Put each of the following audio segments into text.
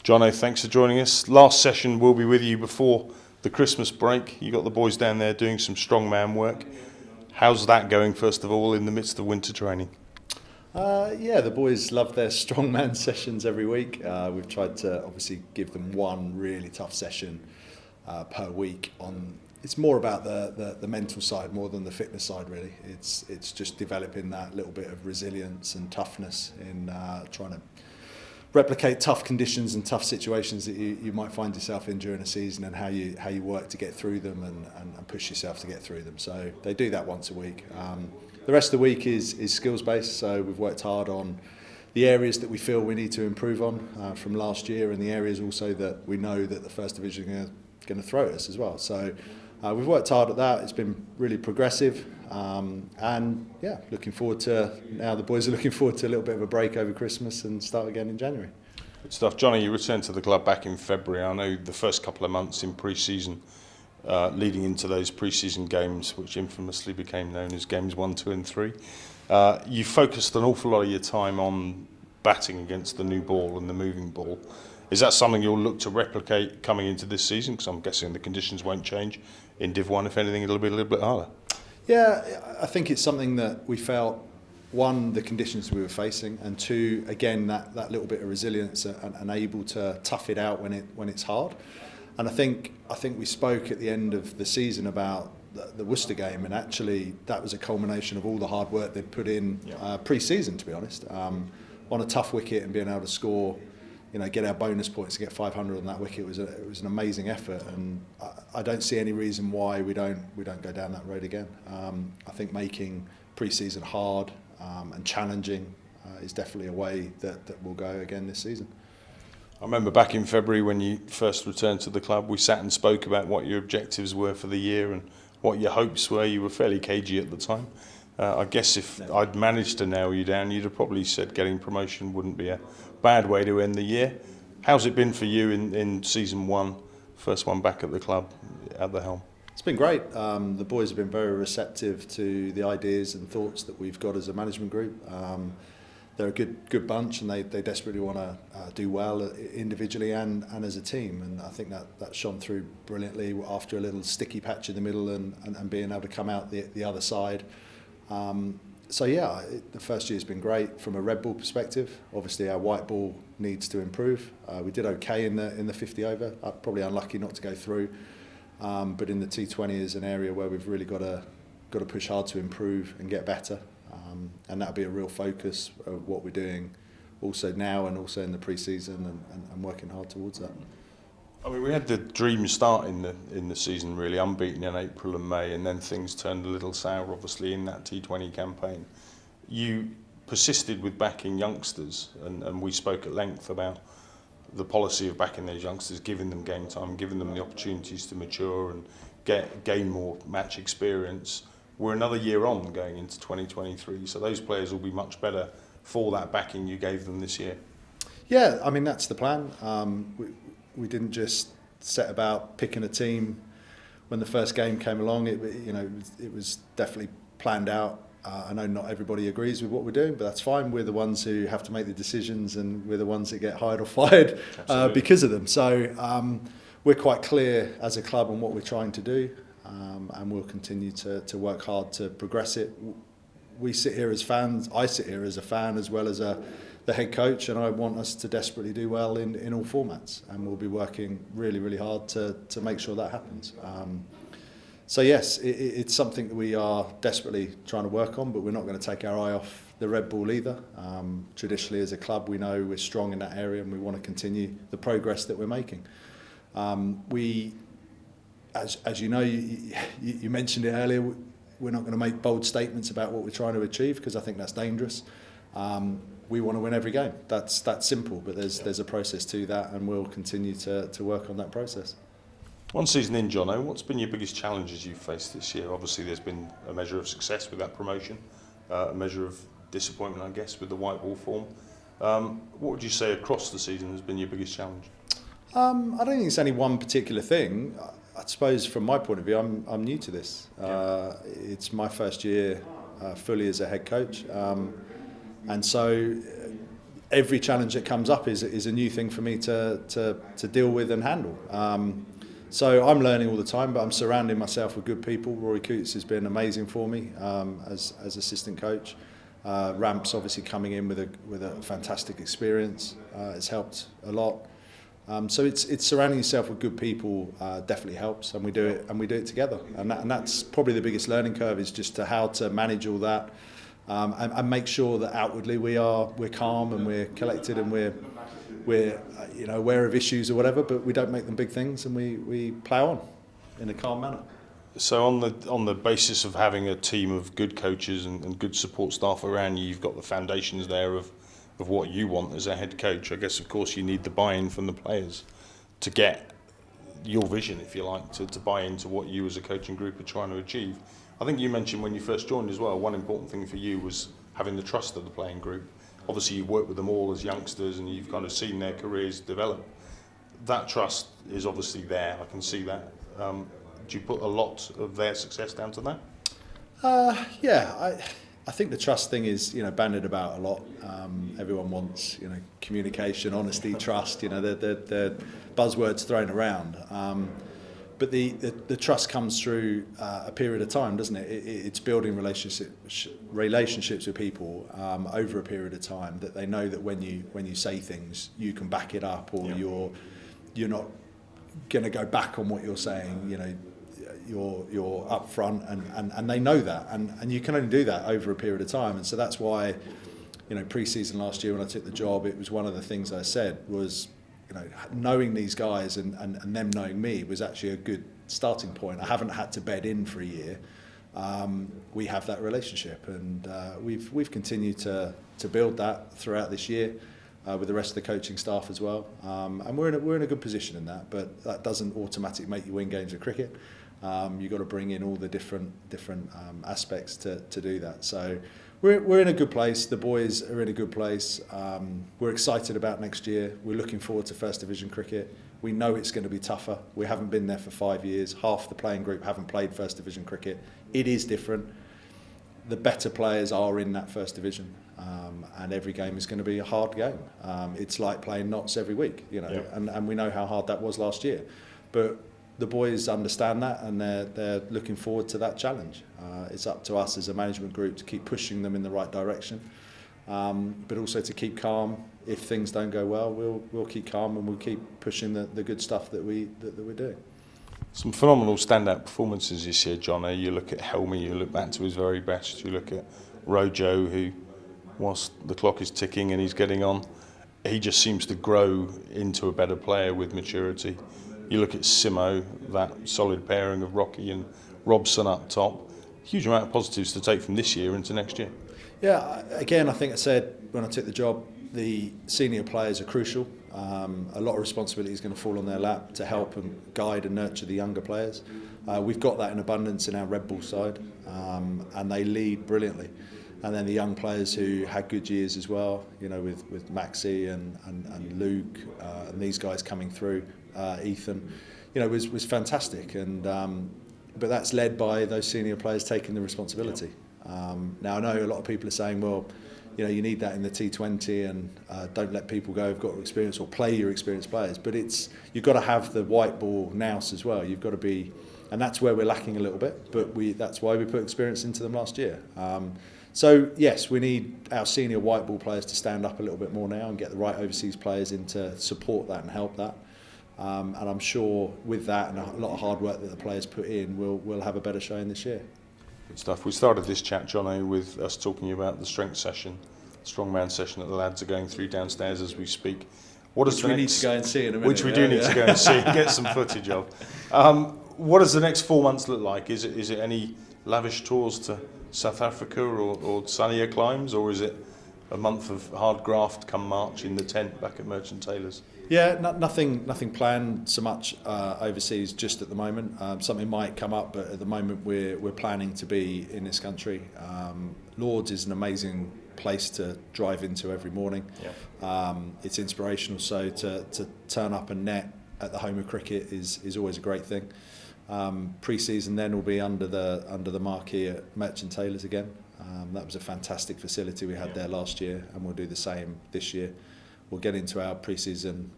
Jono, thanks for joining us. Last session will be with you before the Christmas break. You got the boys down there doing some strongman work. How's that going, first of all, in the midst of winter training? The boys love their strongman sessions every week. We've tried to obviously give them one really tough session per week. It's more about the mental side more than the fitness side, really. It's just developing that little bit of resilience and toughness in trying to replicate tough conditions and tough situations that you might find yourself in during a season, and how you work to get through them and push yourself to get through them. So they do that once a week. The rest of the week is skills based, so we've worked hard on the areas that we feel we need to improve on from last year, and the areas also that we know that the First Division are going to throw at us as well. So we've worked hard at that. It's been really progressive, looking forward to, now the boys are looking forward to a little bit of a break over Christmas and start again in January. Good stuff. Johnny, you returned to the club back in February. I know the first couple of months in pre-season, leading into those pre-season games, which infamously became known as games 1, 2 and 3, you focused an awful lot of your time on batting against the new ball and the moving ball. Is that something you'll look to replicate coming into this season? Because I'm guessing the conditions won't change in Div 1. If anything, it'll be a little bit harder. Yeah, I think it's something that we felt, one, the conditions we were facing, and two, again, that little bit of resilience and able to tough it out when it's hard. And I think we spoke at the end of the season about the Worcester game, and actually that was a culmination of all the hard work they'd put in pre-season, to be honest, on a tough wicket and being able to score, get our bonus points to get 500 on that wicket. It was an amazing effort, and I don't see any reason why we don't go down that road again. I think making pre-season hard and challenging is definitely a way that we'll go again this season. I remember back in February when you first returned to the club, we sat and spoke about what your objectives were for the year and what your hopes were. You were fairly cagey at the time. I guess if I'd managed to nail you down, you'd have probably said getting promotion wouldn't be a bad way to end the year. How's it been for you in season 1, first one back at the club at the Helm? It's been great. The boys have been very receptive to the ideas and thoughts that we've got as a management group. They're a good bunch, and they desperately want to do well individually and as a team. And I think that shone through brilliantly after a little sticky patch in the middle and being able to come out the other side. The first year's been great from a red ball perspective. Obviously, our white ball needs to improve. We did okay in the 50 over. Probably unlucky not to go through, but in the T20 is an area where we've really got to push hard to improve and get better. And that'll be a real focus of what we're doing also now and also in the pre-season and working hard towards that. I mean, we had the dream start in the season, really, unbeaten in April and May, and then things turned a little sour, obviously, in that T20 campaign. You persisted with backing youngsters, and we spoke at length about the policy of backing those youngsters, giving them game time, giving them the opportunities to mature and gain more match experience. We're another year on going into 2023, so those players will be much better for that backing you gave them this year. Yeah, I mean, that's the plan. We didn't just set about picking a team when the first game came along. It was definitely planned out. I know not everybody agrees with what we're doing, but that's fine. We're the ones who have to make the decisions, and we're the ones that get hired or fired because of them. So we're quite clear as a club on what we're trying to do. And we'll continue to work hard to progress it. We sit here as fans. I sit here as a fan as well as the head coach, and I want us to desperately do well in all formats. And we'll be working really, really hard to make sure that happens. Yes, it's something that we are desperately trying to work on, but we're not going to take our eye off the red ball either. Traditionally, as a club, we know we're strong in that area, and we want to continue the progress that we're making. As you know, you mentioned it earlier, we're not going to make bold statements about what we're trying to achieve, because I think that's dangerous. We want to win every game. That's simple, but there's a process to that, and we'll continue to work on that process. One season in, Jono, what's been your biggest challenges you've faced this year? Obviously, there's been a measure of success with that promotion, a measure of disappointment, I guess, with the white ball form. What would you say across the season has been your biggest challenge? I don't think it's any one particular thing. I suppose from my point of view, I'm new to this. It's my first year fully as a head coach, and so every challenge that comes up is a new thing for me to deal with and handle. So I'm learning all the time, but I'm surrounding myself with good people. Rory Coots has been amazing for me as assistant coach. Ramp's obviously coming in with a fantastic experience. It's helped a lot. So it's surrounding yourself with good people definitely helps, and we do it together. And that's probably the biggest learning curve, is just how to manage all that and make sure that outwardly we're calm and we're collected and we're aware of issues or whatever, but we don't make them big things, and we plough on in a calm manner. So on the basis of having a team of good coaches and good support staff around you, you've got the foundations there of what you want as a head coach. I guess, of course, you need the buy-in from the players to get your vision, if you like, to buy into what you as a coaching group are trying to achieve. I think you mentioned when you first joined as well, one important thing for you was having the trust of the playing group. Obviously, you've worked with them all as youngsters and you've kind of seen their careers develop. That trust is obviously there. I can see that. Do you put a lot of their success down to that? Yeah, I think the trust thing is bandied about a lot. Everyone wants communication, honesty, trust. The buzzwords thrown around. But the trust comes through a period of time, doesn't it? It's building relationships with people over a period of time, that they know that when you say things, you can back it up, or you're not going to go back on what you're saying. You're upfront, and they know that, and you can only do that over a period of time. And so that's why pre-season last year when I took the job, it was one of the things I said was, knowing these guys and them knowing me was actually a good starting point. I haven't had to bed in for a year. We have that relationship, and we've continued to build that throughout this year with the rest of the coaching staff as well. And we're in a good position in that, but that doesn't automatically make you win games of cricket. You've got to bring in all the different aspects to do that. So we're in a good place. The boys are in a good place. We're excited about next year. We're looking forward to First Division cricket. We know it's going to be tougher. We haven't been there for 5 years. Half the playing group haven't played First Division cricket. It is different. The better players are in that First Division, and every game is going to be a hard game. It's like playing knots every week, and we know how hard that was last year. But the boys understand that, and they're looking forward to that challenge. It's up to us as a management group to keep pushing them in the right direction, but also to keep calm. If things don't go well, we'll keep calm, and we'll keep pushing the good stuff that we're doing. Some phenomenal standout performances this year, John. You look at Helm, you look back to his very best. You look at Rojo, who, whilst the clock is ticking and he's getting on, he just seems to grow into a better player with maturity. You look at Simo, that solid pairing of Rocky and Robson up top. Huge amount of positives to take from this year into next year. Yeah, again, I think I said when I took the job, the senior players are crucial. A lot of responsibility is going to fall on their lap to help and guide and nurture the younger players. We've got that in abundance in our Red Bull side, and they lead brilliantly. And then the young players who had good years as well, with Maxi and Luke and these guys coming through, Ethan, was fantastic. And but that's led by those senior players taking the responsibility. Now I know a lot of people are saying, well, you need that in the T20, and don't let people go who've got experience, or play your experienced players. But you've got to have the white ball nous as well. You've got to be, and that's where we're lacking a little bit. But that's why we put experience into them last year. So yes, we need our senior white ball players to stand up a little bit more now and get the right overseas players in to support that and help that. And I'm sure with that and a lot of hard work that the players put in, we'll have a better showing this year. Good stuff. We started this chat, Johnny, with us talking about the strength session, strongman session that the lads are going through downstairs as we speak. Which we need to go and see in a minute. Which we do need to go and see and get some footage of. What does the next 4 months look like? Is it any lavish tours to South Africa or sunnier climes, or is it a month of hard graft come March in the tent back at Merchant Taylors? Yeah, nothing planned so much overseas just at the moment. Something might come up, but at the moment we're planning to be in this country. Lords is an amazing place to drive into every morning. Yeah. It's inspirational, so to turn up and net at the home of cricket is always a great thing. Pre-season then will be under the marquee at Merchant Taylors again. That was a fantastic facility we had there last year, and we'll do the same this year. We'll get into our pre-season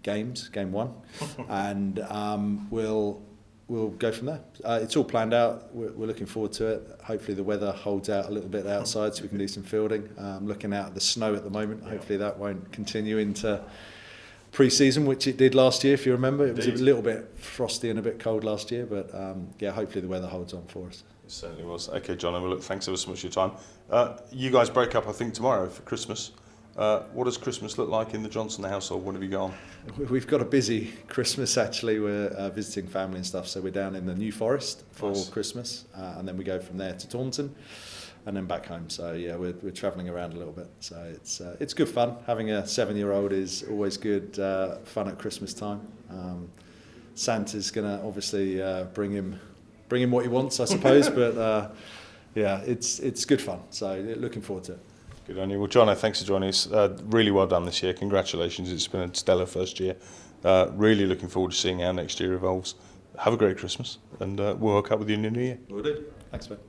games, game one, and we'll go from there. It's all planned out. We're looking forward to it. Hopefully the weather holds out a little bit outside so we can do some fielding. Looking out at the snow at the moment. Hopefully that won't continue into pre-season, which it did last year, if you remember. It was a little bit frosty and a bit cold last year, but hopefully the weather holds on for us. It certainly was. Okay, John, well, look, thanks ever so much for your time. You guys break up, I think, tomorrow for Christmas. What does Christmas look like in the Johnson household? What have you got on? We've got a busy Christmas, actually. We're visiting family and stuff, so we're down in the New Forest for Christmas, and then we go from there to Taunton and then back home. So yeah, we're travelling around a little bit. So it's good fun. Having a 7-year-old is always good fun at Christmas time. Santa's going to obviously bring him what he wants, I suppose, but it's good fun. So looking forward to it. Good on you. Well, Jono, thanks for joining us. Really well done this year. Congratulations. It's been a stellar first year. Really looking forward to seeing how next year evolves. Have a great Christmas, and we'll hook up with you in the new year. Will do. Thanks, mate.